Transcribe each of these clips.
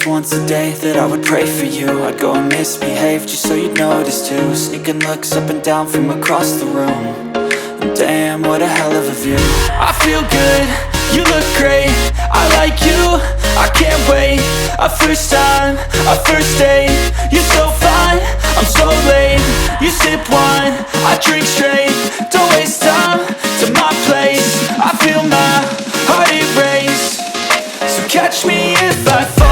was once a day that I would pray for you. I'd go and misbehave just so you'd notice too. Sneaking looks up and down from across the room. And damn, what a hell of a view. I feel good, you look great, I like you, I can't wait. A first time, a first date, you're so fine, I'm so late. You sip wine, I drink straight, don't waste time to my place. I feel my heart erase, so catch me if I fall.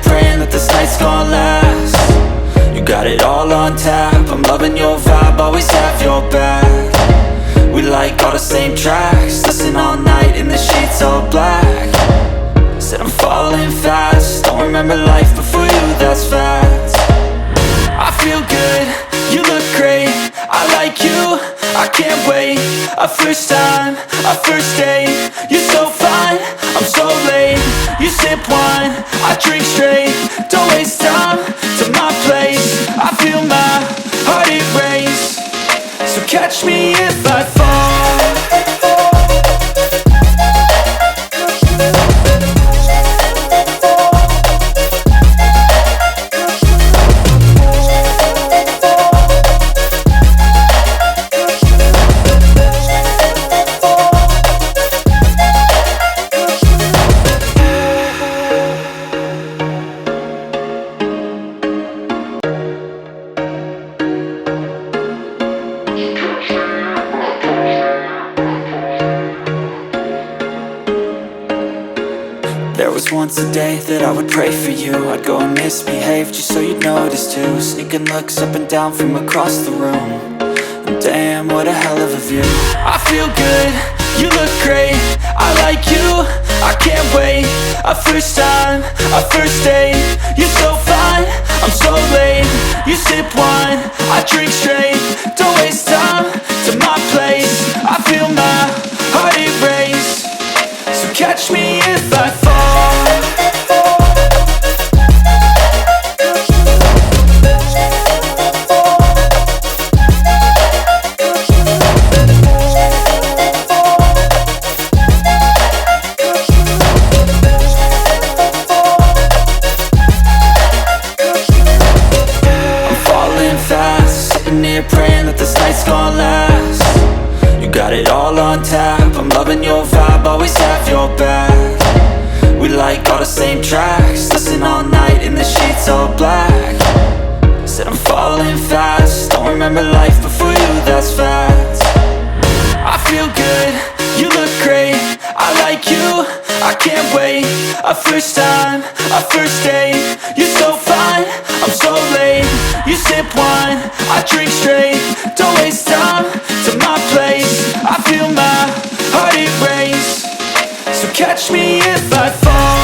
Praying that this night's gonna last. You got it all on tap, I'm loving your vibe, always have your back. We like all the same tracks, listen all night in the sheets all black. Said I'm falling fast, don't remember life before you, that's fact. I feel good, you look great, I like you, I can't wait. A first time, a first date, you're so fine, I'm so late. You sip wine, I drink straight, don't waste time to my place. I feel my heart erase, so catch me if I fall. There was once a day that I would pray for you. I'd go and misbehave just so you'd notice too. Sneaking looks up and down from across the room. And damn, what a hell of a view. I feel good, you look great, I like you, I can't wait. A first time, a first date, you're so fine, I'm so late. You sip wine, I drink straight, don't waste time to my place. I feel my heart erase, so catch me if I fall. Praying that this night's gonna last. You got it all on tap, I'm loving your vibe, always have your back. We like all the same tracks, listen all night in the sheets all black. Said I'm falling fast, don't remember life before you, that's fact. I feel good, you look great, I like you, I can't wait. A first time, a first date, you're so fine, I'm so late. You sip wine, I drink straight, don't waste time to my place. I feel my heart erase, so catch me if I fall.